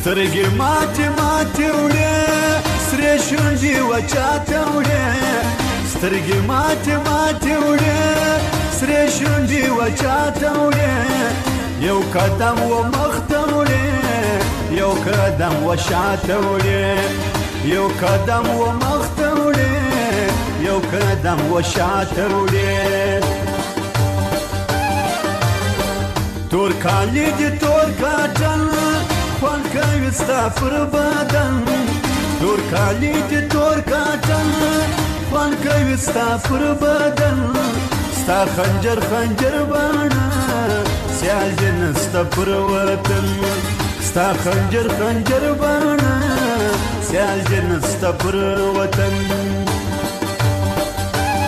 سترګې ماتې ماتې وړې سرې شونډې وچاته وړې سترګې ماتې ماتې وړې سرې شونډې وچاته وړې یو قدم و مخته وړې یو قدم و شاته وړې یو قدم و مخته وړې یو قدم و شاته وړې تور کالی دي تور کاټن خوند کوي ستا پر بدن تور کالی دي تور کاټن خوند کوي ستا پر بدن ستا خنجر خنجر باڼه سیال دي نسته پر وطن ستا خنجر خنجر باڼه سیال دي نسته پر وطن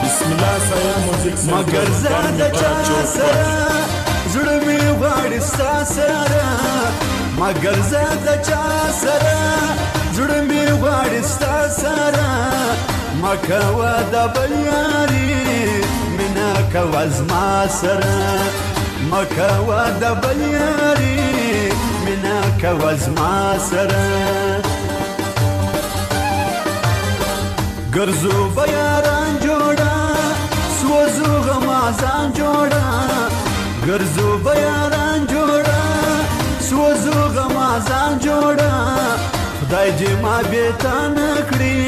بسم الله صاحب موزیک مگر زه د چا سره زړه مې غواړي ستا سره مگر زه د چا سره زړه مې غواړي ستا سره مه کوه د بل یاري مینه کوه زما سره مه کوه د بل یاري مینه کوه زما سره ګرځو به یاران جوړه سوځو غمازان جوړه ګرځو به یاران جوړه سوځو غمازان جوړه خدای دې ما بېتا نه کړي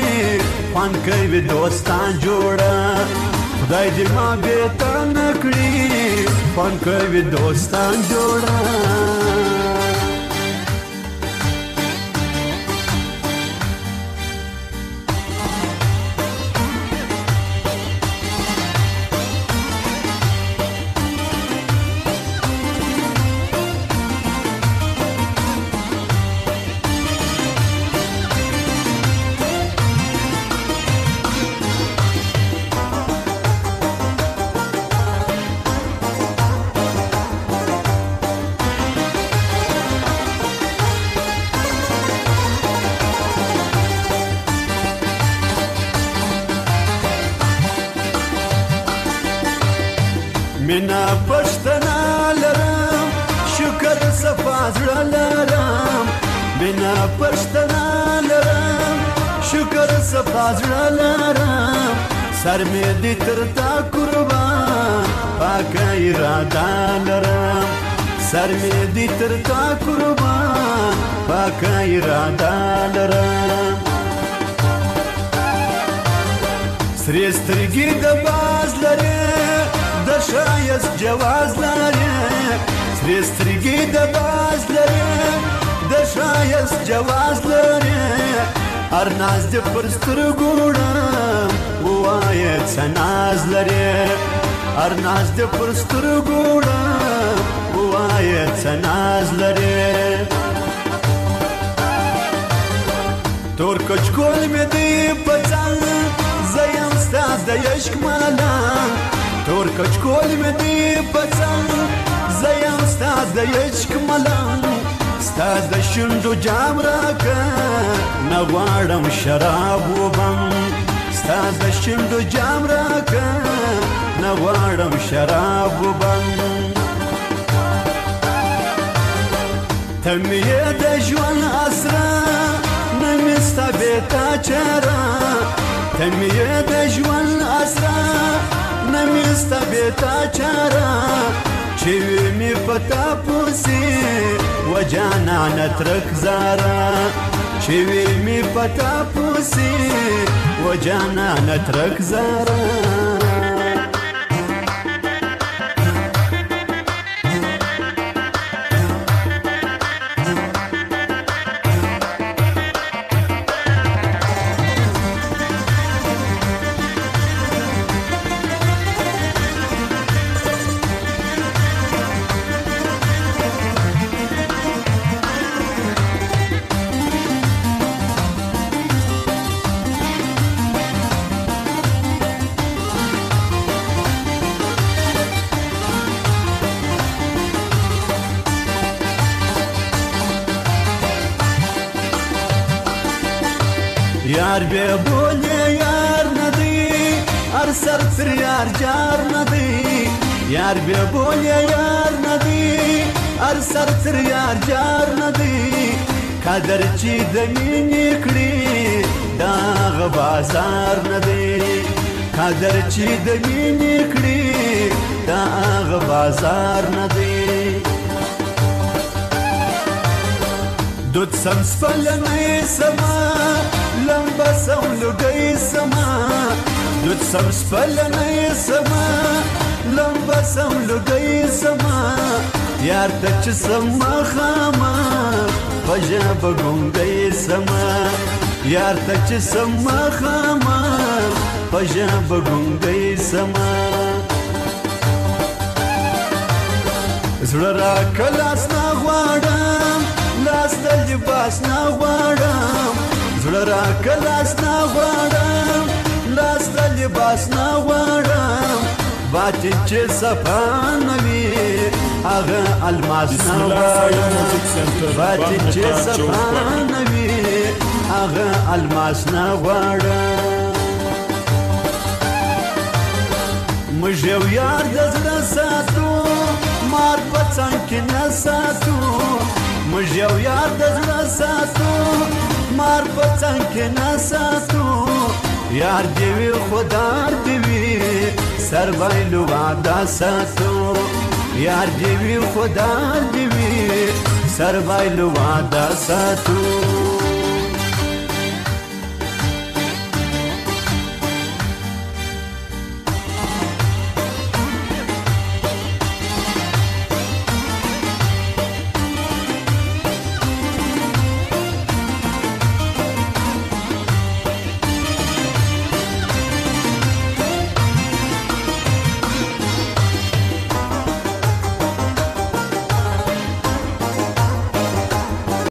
خوند کوي دوستان جوړه خدای دې ما بېتا نه کړي خوند کوي دوستان جوړه مینا پښتنه لرم شکر صفا زړه لرم مینا پښتنه لرم شکر صفا زړه لرم سر مې دې تر تا قربان پاکه اراده لرم سر مې دې تر تا قربان پاکه اراده لرم سرې سترګې د باز لرې د ښایست جواز لري سرې سترګې د باز لري د ښایست جواز لري هر ناز دې پر سترګو وړم ووایه څه ناز لري هر ناز دې پر سترګو وړم ووایه څه ناز لري تور کچکول مې دی په ځان زه یم ستا د عشق ملنګ تور کچکول مې دی په څنګ زه یم ستا د عشق ملنګ ستا د شونډو جام راکه نه غواړم شراب وبم ستا د شونډو جام راکه نه غواړم شراب وبم ته مې یې د ژوند اسره نه مې ستا بېتا چاره ته مې یې د ژوند اسره نمیستا بیتا چارا چوی می پتا پوسی و جانا نترک زارا چوی می پتا پوسی و جانا نترک زارا یار بے بولے یار ندی ہر سر پھر یار جار ندی یار بے بولے یار ندی ہر سر پھر یار جار ندی قدر چې د مینې کړي دغه بازار نه دی قدر چې د مینې کړي دغه بازار نه دی دود سم سپلنی سما لمبه سم لګی سما دود سم سپلنی سما لمبه سم لګی سما یار ته چې سما خاما پژب ګونګی سما یار ته چې سما خاما پژب ګونګی سما زړه را کلاس نه غواړم لاس د لباس نه غواړم زړه را کلاس نه غواړم لاس د لباس نه غواړم باطن چې صفا نه وي هغه الماس نه غواړم باطن چې صفا نه وي هغه الماس نه غواړم موږ یو یار د زړه ساتو مار په څنګ کې نه ساتو موږ یو یار د زړه ساتو مار په څنګ کې نه ساتو یار دې وي خدار دې وي سر بایلو وعده ساتو یار دې وي خدار دې وي سر بایلو وعده ساتو